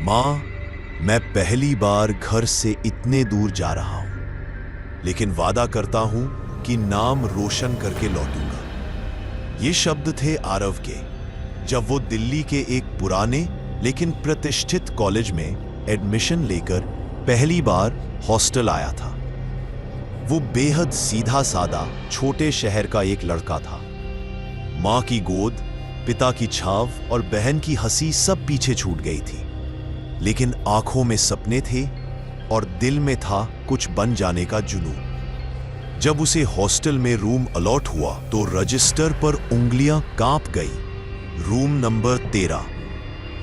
माँ, मैं पहली बार घर से इतने दूर जा रहा हूं, लेकिन वादा करता हूं कि नाम रोशन करके लौटूंगा। ये शब्द थे आरव के, जब वो दिल्ली के एक पुराने लेकिन प्रतिष्ठित कॉलेज में एडमिशन लेकर पहली बार हॉस्टल आया था। वो बेहद सीधा सादा छोटे शहर का एक लड़का था। माँ की गोद, पिता की छाव और बहन की हंसी सब पीछे छूट गई थी, लेकिन आंखों में सपने थे और दिल में था कुछ बन जाने का जुनून। जब उसे हॉस्टल में रूम अलॉट हुआ तो रजिस्टर पर उंगलियां कांप गई। Room number 13।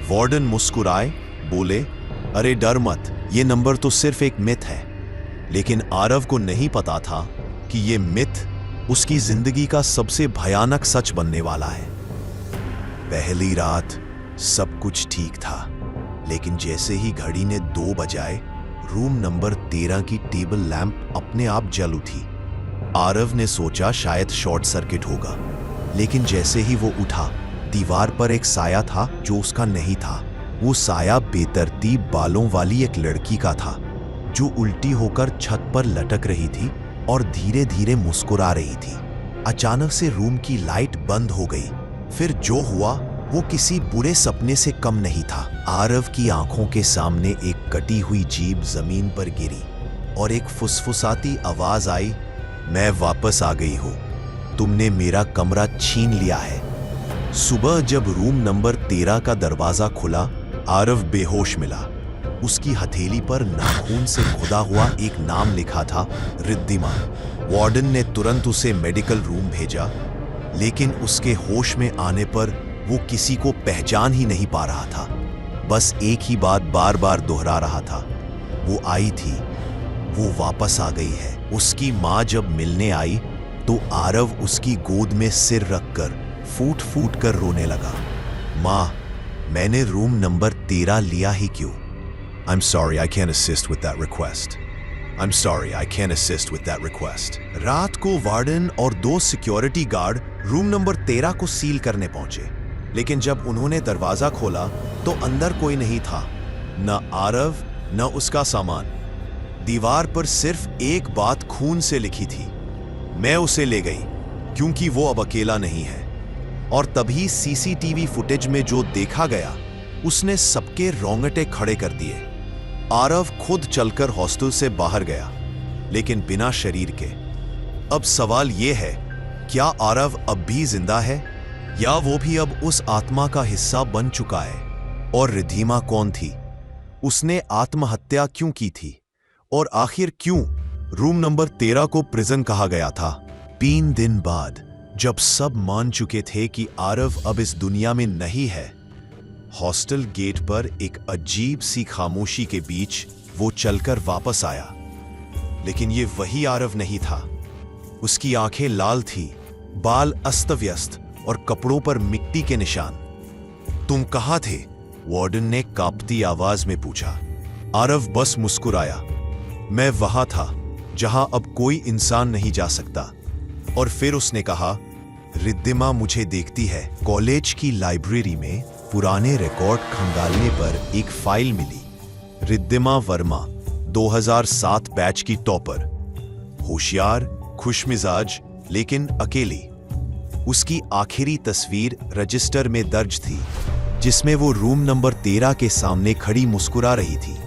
वार्डन मुस्कुराए, बोले, अरे डर मत, ये नंबर तो सिर्फ एक मिथ है। लेकिन आरव को नहीं पता था कि ये मिथ उसकी जिंदगी का सबसे भयानक सच बनने वाला है। पहली रात सब कुछ ठीक था, लेकिन जैसे ही घड़ी ने 2 बजाए, रूम नंबर 13 की टेबल लैंप अपने आप जल उठी। आरव ने सोचा शायद शॉर्ट सर्किट होगा, लेकिन जैसे ही वो उठा, दीवार पर एक साया था जो उसका नहीं था। वो साया बेतरतीब बालों वाली एक लड़की का था, जो उल्टी होकर छत पर लटक रही थी और धीरे धीरे मुस्कुरा रही थी। अचानक से रूम की लाइट बंद हो गई। फिर जो हुआ वो किसी बुरे सपने से कम नहीं था। आरव की आंखों के सामने एक कटी हुई जीभ जमीन पर गिरी और एक फुसफुसाती आवाज आई, मैं वापस आ गई हूं, तुमने मेरा कमरा छीन लिया है। सुबह जब रूम नंबर 13 का दरवाजा खुला, आरव बेहोश मिला। उसकी हथेली पर नाखून से खुदा हुआ एक नाम लिखा था, रिद्धिमा। वार्डन ने तुरंत उसे मेडिकल रूम भेजा, लेकिन उसके होश में आने पर वो किसी को पहचान ही नहीं पा रहा था। बस एक ही बात बार बार दोहरा रहा था, वो आई थी, वो वापस आ गई है। उसकी माँ जब मिलने आई तो आरव उसकी गोद में सिर रखकर फूट फूट कर रोने लगा। माँ, मैंने रूम नंबर 13 लिया ही क्यों? I'm sorry, I can't assist with that request. I'm sorry, I can't assist with that request. रात को वार्डन और 2 सिक्योरिटी गार्ड रूम नंबर 13 को सील करने पहुंचे, लेकिन जब उन्होंने दरवाजा खोला तो अंदर कोई नहीं था, न आरव न उसका सामान। दीवार पर सिर्फ एक बात खून से लिखी थी, मैं उसे ले गई क्योंकि वो अब अकेला नहीं है। और तभी सीसीटीवी फुटेज में जो देखा गया, उसने सबके रोंगटे खड़े कर दिए। आरव खुद चलकर हॉस्टल से बाहर गया, लेकिन बिना शरीर के। अब सवाल यह है, क्या आरव अब भी जिंदा है, या वो भी अब उस आत्मा का हिस्सा बन चुका है? और रिद्धिमा कौन थी? उसने आत्महत्या क्यों की थी? और आखिर क्यों रूम नंबर 13 को प्रिजन कहा गया था? 3 दिन बाद, जब सब मान चुके थे कि आरव अब इस दुनिया में नहीं है, हॉस्टल गेट पर एक अजीब सी खामोशी के बीच वो चलकर वापस आया। लेकिन ये वही आरव नहीं था। उसकी आंखें लाल थी, बाल अस्त व्यस्त और कपड़ों पर मिट्टी के निशान। तुम कहां थे? वार्डन ने कांपती आवाज में पूछा। आरव बस मुस्कुराया, मैं वहां था जहां अब कोई इंसान नहीं जा सकता। और फिर उसने कहा, रिद्धिमा मुझे देखती है। कॉलेज की लाइब्रेरी में पुराने रिकॉर्ड खंगालने पर एक फाइल मिली। रिद्धिमा वर्मा, 2007 बैच की टॉपर, होशियार, खुशमिजाज, लेकिन अकेली। उसकी आखिरी तस्वीर रजिस्टर में दर्ज थी, जिसमें वो रूम नंबर 13 के सामने खड़ी मुस्कुरा रही थी।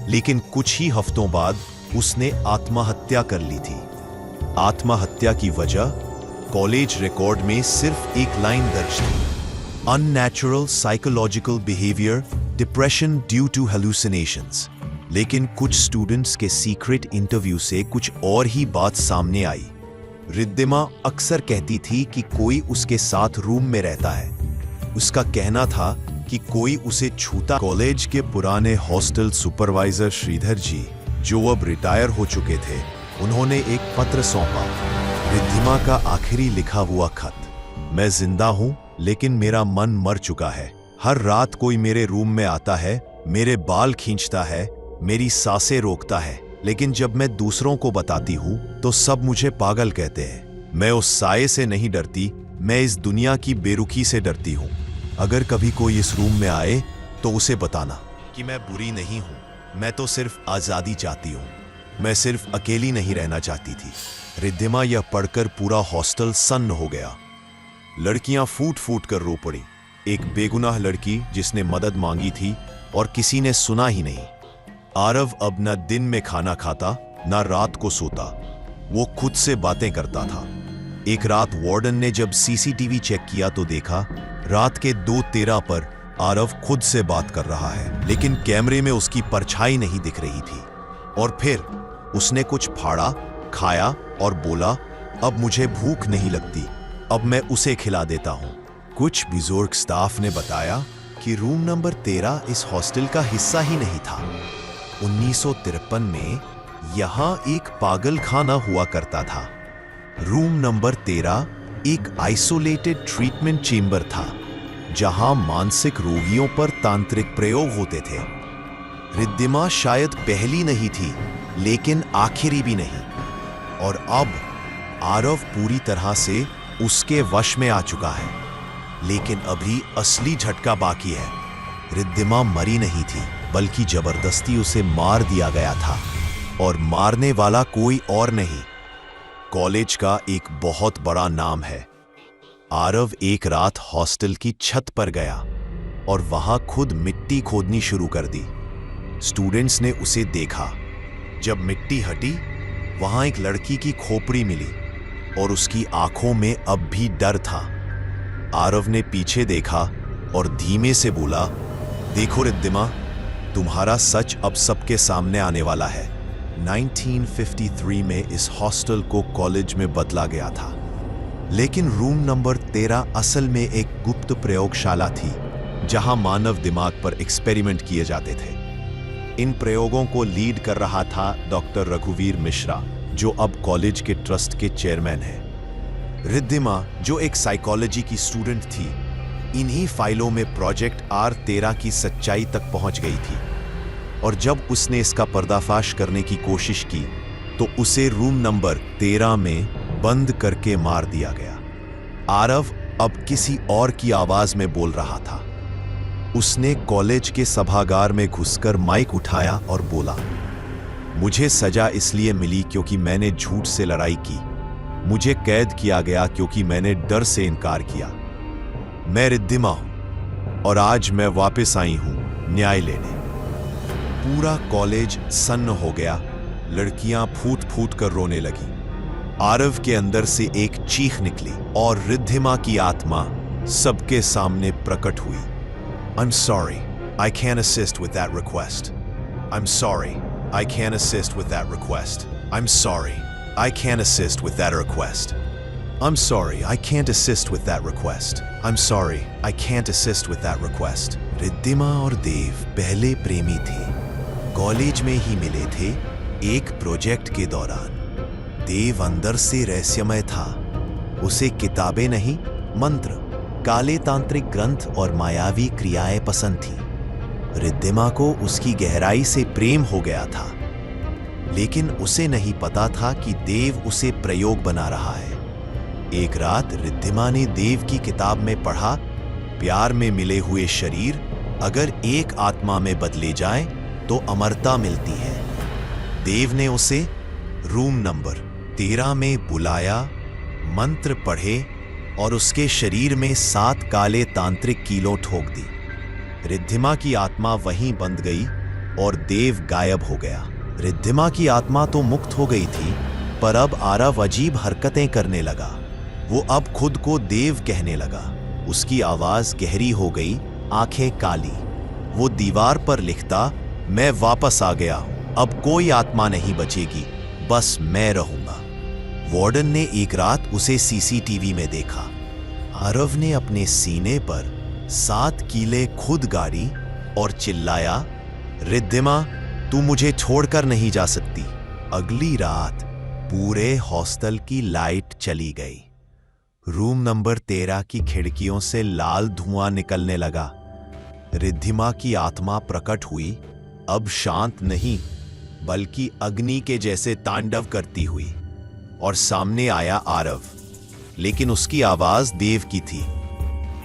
लेकिन कुछ ही हफ्तों बाद उसने आत्महत्या कर ली थी। आत्महत्या की वजह कॉलेज रिकॉर्ड में सिर्फ एक लाइन दर्ज थी, unnatural psychological behaviour, depression due to hallucinations. लेकिन कुछ स्टूडेंट्स के सीक्रेट इंटरव्यू से कुछ और ही बात सामने आई। रिद्धिमा अक्सर कहती थी कि कोई उसके साथ रूम में रहता है। उसका कहना था कि कोई उसे छूता। कॉलेज के पुराने हॉस्टल सुपरवाइजर श्रीधर जी, जो अब रिटायर हो चुके थे, उन्होंने एक पत्र सौंपा। रिद्धिमा का आखिरी लिखा हुआ खत, मैं जिंदा हूं, लेकिन मेरा मन मर चुका है। हर रात कोई मेरे रूम में आता है, मेरे बाल खींचता है, मेरी सांसें रोकता है, लेकिन जब मैं दूसरों को बताती हूं तो सब मुझे पागल कहते हैं। मैं उस साये से नहीं डरती, मैं इस दुनिया की बेरुखी से डरती हूं। अगर कभी कोई इस रूम में आए तो उसे बताना, कि मैं बुरी नहीं हूं, मैं तो सिर्फ आजादी चाहती हूं। मैं सिर्फ अकेली नहीं रहना चाहती थी। रिद्धिमा यह पढ़कर पूरा हॉस्टल सन्न हो गया। लड़कियां फूट फूट कर रो पड़ी। एक बेगुनाह लड़की जिसने मदद मांगी थी और किसी ने सुना ही नहीं। आरव अब न दिन में खाना खाता न रात को सोता। वो खुद से बातें करता था। एक रात वार्डन ने जब सीसीटीवी चेक किया तो देखा रात के 2:13 पर आरव खुद से बात कर रहा है, लेकिन कैमरे में उसकी परछाई नहीं दिख रही थी। और फिर उसने कुछ फाड़ा, खाया और बोला, अब मुझे भूख नहीं लगती, अब मैं उसे खिला देता हूं। कुछ बुजुर्ग स्टाफ ने बताया कि रूम नंबर 13 इस हॉस्टल का हिस्सा ही नहीं था। 1953 में यहां एक पागल खाना हुआ करता था। रूम नंबर 13 एक आइसोलेटेड ट्रीटमेंट चेंबर था, जहां मानसिक रोगियों पर तांत्रिक प्रयोग होते थे। रिद्धिमा शायद पहली नहीं थी, लेकिन आखिरी भी नहीं। और अब आरव पूरी तरह से उसके वश में आ चुका है। लेकिन अभी असली झटका बाकी है। रिद्धिमा मरी नहीं थी, बल्कि जबरदस्ती उसे मार दिया गया था। और मारने वाला कोई और नहीं, कॉलेज का एक बहुत बड़ा नाम है। आरव एक रात हॉस्टल की छत पर गया और वहां खुद मिट्टी खोदनी शुरू कर दी। स्टूडेंट्स ने उसे देखा। जब मिट्टी हटी, वहां एक लड़की की खोपड़ी मिली और उसकी आंखों में अब भी डर था। आरव ने पीछे देखा और धीमे से बोला, देखो रिद्धिमा, तुम्हारा सच अब सबके सामने आने वाला है। 1953 में इस हॉस्टल को कॉलेज में बदला गया था, लेकिन रूम नंबर 13 असल में एक गुप्त प्रयोगशाला थी, जहां मानव दिमाग पर एक्सपेरिमेंट किए जाते थे। इन प्रयोगों को लीड कर रहा था डॉक्टर रघुवीर मिश्रा, जो अब कॉलेज के ट्रस्ट के चेयरमैन हैं। रिद्धिमा, जो एक साइकोलॉजी की स्टूडेंट थी, इन्हीं फाइलों में प्रोजेक्ट R13 की सच्चाई तक पहुंच गई थी। और जब उसने इसका पर्दाफाश करने की कोशिश की तो उसे रूम नंबर 13 में बंद करके मार दिया गया। आरव अब किसी और की आवाज में बोल रहा था। उसने कॉलेज के सभागार में घुसकर माइक उठाया और बोला, मुझे सजा इसलिए मिली क्योंकि मैंने झूठ से लड़ाई की। मुझे कैद किया गया क्योंकि मैंने डर से इनकार किया। मैं रिद्धिमा हूं और आज मैं वापस आई हूं न्याय लेने। पूरा कॉलेज सन्न हो गया। लड़कियां फूट फूट कर रोने लगी। आरव के अंदर से एक चीख निकली और रिद्धिमा की आत्मा सबके सामने प्रकट हुई। I'm sorry, I can't assist with that request. I'm sorry, I can't assist with that request. I'm sorry, I can't assist with that request. I'm sorry, I can't assist with that request. I'm sorry, I can't assist with that request. Riddhima और देव पहले प्रेमी थे। College में ही मिले थे एक project के दौरान। देव अंदर से रहस्यमय था। उसे किताबें नहीं, मंत्र, काले तांत्रिक ग्रंथ और मायावी क्रियाएं पसंद थी। रिद्धिमा को उसकी गहराई से प्रेम हो गया था, लेकिन उसे नहीं पता था कि देव उसे प्रयोग बना रहा है। एक रात रिद्धिमा ने देव की किताब में पढ़ा, प्यार में मिले हुए शरीर अगर एक आत्मा में बदले जाएं तो अमरता मिलती है। देव ने उसे रूम नंबर 13 में बुलाया, मंत्र पढ़े और उसके शरीर में 7 काले तांत्रिक कीलों ठोक दी। रिद्धिमा की आत्मा वहीं बंद गई और देव गायब हो गया। रिद्धिमा की आत्मा तो मुक्त हो गई थी, पर अब आरव अजीब हरकतें करने लगा। वो अब खुद को देव कहने लगा। उसकी आवाज गहरी हो गई, आंखें काली। वो दीवार पर लिखता, मैं वापस आ गया हूं, अब कोई आत्मा नहीं बचेगी, बस मैं रहूंगा। वार्डन ने एक रात उसे सीसीटीवी में देखा। आरव ने अपने सीने पर 7 कीले खुद गाड़ी और चिल्लाया, रिद्धिमा, तू मुझे छोड़कर नहीं जा सकती। अगली रात पूरे हॉस्टल की लाइट चली गई। रूम नंबर 13 की खिड़कियों से लाल धुआं निकलने लगा। रिद्धिमा की आत्मा प्रकट हुई, अब शांत नहीं बल्कि अग्नि के जैसे तांडव करती हुई। और सामने आया आरव, लेकिन उसकी आवाज देव की थी।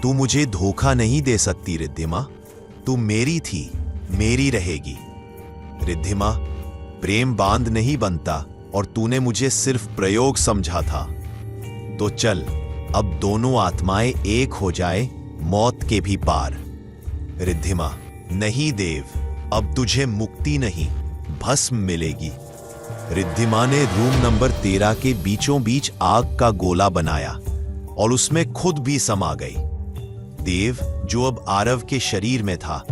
तू मुझे धोखा नहीं दे सकती रिद्धिमा, तू मेरी थी, मेरी रहेगी। रिद्धिमा, प्रेम बांध नहीं बनता और तूने मुझे सिर्फ प्रयोग समझा था। तो चल, अब दोनों आत्माएं एक हो जाए, मौत के भी पार। रिद्धिमा, नहीं देव, अब तुझे मुक्ति नहीं, भस्म मिलेगी। रिद्धिमा ने रूम नंबर 13 के बीचों बीच आग का गोला बनाया और उसमें खुद भी समा गई। देव, जो अब आरव के शरीर में था,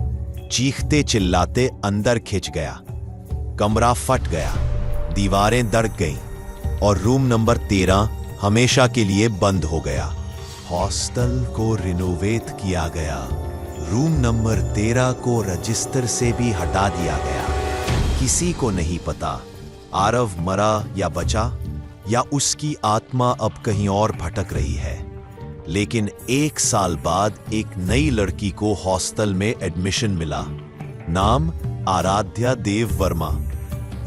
चीखते चिल्लाते अंदर खिंच गया। कमरा फट गया, दीवारें दरक गईं और रूम नंबर 13 हमेशा के लिए बंद हो गया। हॉस्टल को रिनोवेट किया गया। रूम नंबर 13 को रजिस्टर से भी हटा दिया गया। किसी को नहीं पता आरव मरा या बचा, या उसकी आत्मा अब कहीं और भटक रही है। लेकिन 1 साल बाद एक नई लड़की को हॉस्टल में एडमिशन मिला। नाम आराध्या देव वर्मा।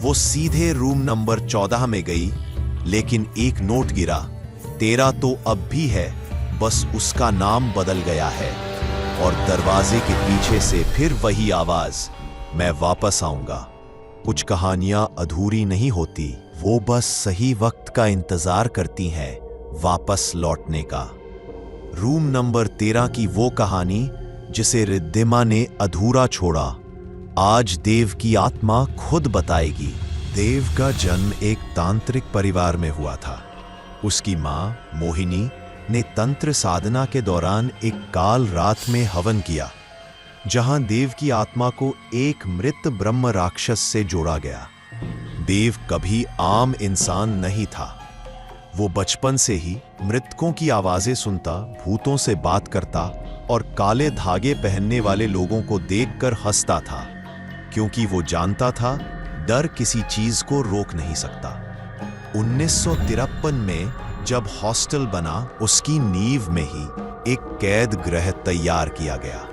वो सीधे रूम नंबर 14 में गई, लेकिन एक नोट गिरा। 13 तो अब भी है, बस उसका नाम बदल गया है। और दरवाजे के पीछे से फिर वही आवाज, मैं वापस आऊंगा। कुछ कहानियां अधूरी नहीं होती, वो बस सही वक्त का इंतजार करती हैं वापस लौटने का। रूम नंबर 13 की वो कहानी जिसे रिद्धिमा ने अधूरा छोड़ा, आज देव की आत्मा खुद बताएगी। देव का जन्म एक तांत्रिक परिवार में हुआ था। उसकी मां मोहिनी ने तंत्र साधना के दौरान एक काल रात में हवन किया, जहां देव की आत्मा को एक मृत ब्रह्म राक्षस से जोड़ा गया। देव कभी आम इंसान नहीं था। वो बचपन से ही मृतकों की आवाजें सुनता, भूतों से बात करता और काले धागे पहनने वाले लोगों को देखकर हंसता था, क्योंकि वो जानता था डर किसी चीज को रोक नहीं सकता। 1953 में जब हॉस्टल बना, उसकी नींव में ही एक कैद गृह तैयार किया गया।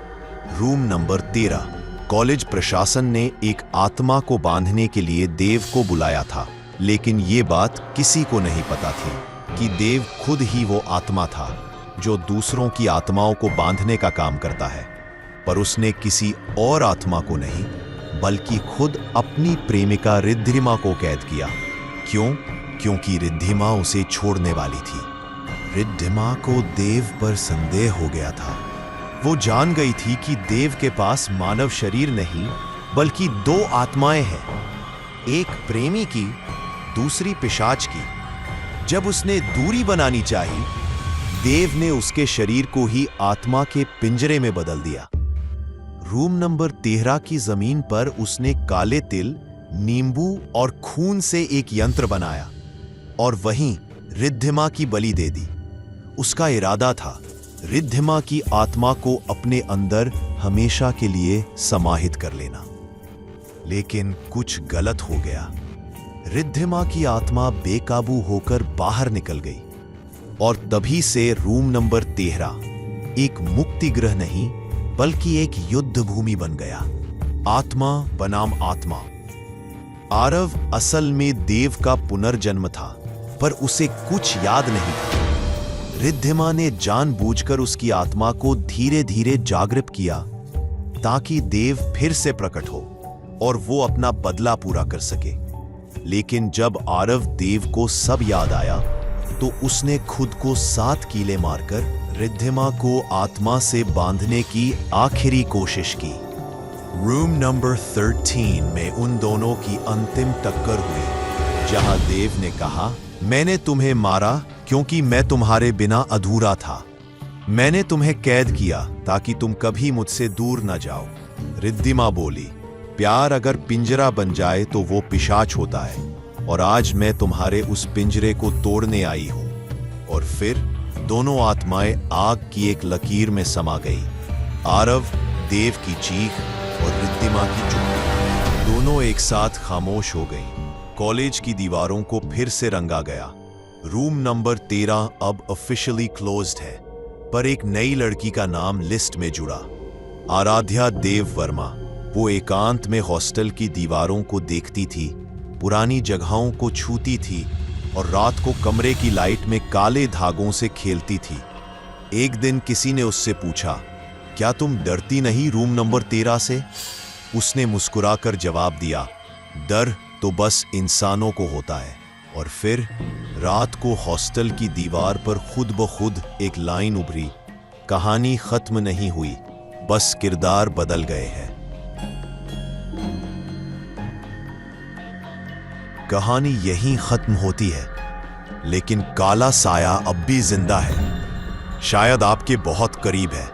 Room number 13। कॉलेज प्रशासन ने एक आत्मा को बांधने के लिए देव को बुलाया था, लेकिन ये बात किसी को नहीं पता थी कि देव खुद ही वो आत्मा था जो दूसरों की आत्माओं को बांधने का काम करता है। पर उसने किसी और आत्मा को नहीं, बल्कि खुद अपनी प्रेमिका रिद्धिमा को कैद किया। क्यों? क्योंकि रिद्धिमा उसे छोड़ने वाली थी। रिद्धिमा को देव पर संदेह हो गया था। वो जान गई थी कि देव के पास मानव शरीर नहीं, बल्कि 2 आत्माएं हैं, एक प्रेमी की, दूसरी पिशाच की। जब उसने दूरी बनानी चाहिए, देव ने उसके शरीर को ही आत्मा के पिंजरे में बदल दिया। रूम नंबर 13 की जमीन पर उसने काले तिल, नींबू और खून से एक यंत्र बनाया और वहीं रिद्धिमा की बलि दे दी। उसका इरादा था रिद्धिमा की आत्मा को अपने अंदर हमेशा के लिए समाहित कर लेना। लेकिन कुछ गलत हो गया। रिद्धिमा की आत्मा बेकाबू होकर बाहर निकल गई और तभी से रूम नंबर 13 एक मुक्ति गृह नहीं, बल्कि एक युद्ध भूमि बन गया। आत्मा बनाम आत्मा। आरव असल में देव का पुनर्जन्म था, पर उसे कुछ याद नहीं था। रिद्धिमा ने जानबूझकर उसकी आत्मा को धीरे धीरे जागृत किया, ताकि देव फिर से प्रकट हो और वो अपना बदला पूरा कर सके। लेकिन जब आरव देव को सब याद आया, तो उसने खुद को 7 कीले मारकर रिद्धिमा को आत्मा से बांधने की आखिरी कोशिश की। रूम नंबर 13 में उन दोनों की अंतिम टक्कर हुई, जहां देव ने कहा, मैंने तुम्हें मारा क्योंकि मैं तुम्हारे बिना अधूरा था। मैंने तुम्हें कैद किया ताकि तुम कभी मुझसे दूर न जाओ। रिद्धिमा बोली, प्यार अगर पिंजरा बन जाए तो वो पिशाच होता है, और आज मैं तुम्हारे उस पिंजरे को तोड़ने आई हूं। और फिर दोनों आत्माएं आग की एक लकीर में समा गई। आरव, देव की चीख और रिद्धिमा की चुप्पी दोनों एक साथ खामोश हो गईं। कॉलेज की दीवारों को फिर से रंगा गया। रूम नंबर 13 अब ऑफिशियली क्लोज्ड है, पर एक नई लड़की का नाम लिस्ट में जुड़ा, आराध्या देव वर्मा। वो एकांत में हॉस्टल की दीवारों को देखती थी, पुरानी जगहों को छूती थी और रात को कमरे की लाइट में काले धागों से खेलती थी। एक दिन किसी ने उससे पूछा, क्या तुम डरती नहीं रूम नंबर 13 से? उसने मुस्कुराकर जवाब दिया, डर तो बस इंसानों को होता है। और फिर रात को हॉस्टल की दीवार पर खुद ब खुद एक लाइन उभरी, कहानी खत्म नहीं हुई, बस किरदार बदल गए हैं। कहानी यहीं खत्म होती है, लेकिन काला साया अब भी जिंदा है, शायद आपके बहुत करीब है।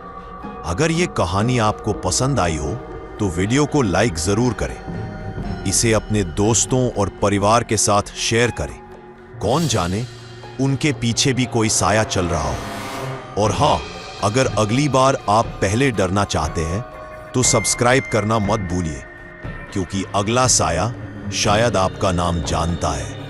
अगर ये कहानी आपको पसंद आई हो तो वीडियो को लाइक जरूर करें, इसे अपने दोस्तों और परिवार के साथ शेयर करें। कौन जाने उनके पीछे भी कोई साया चल रहा हो। और हाँ, अगर अगली बार आप पहले डरना चाहते हैं तो सब्सक्राइब करना मत भूलिए, क्योंकि अगला साया शायद आपका नाम जानता है।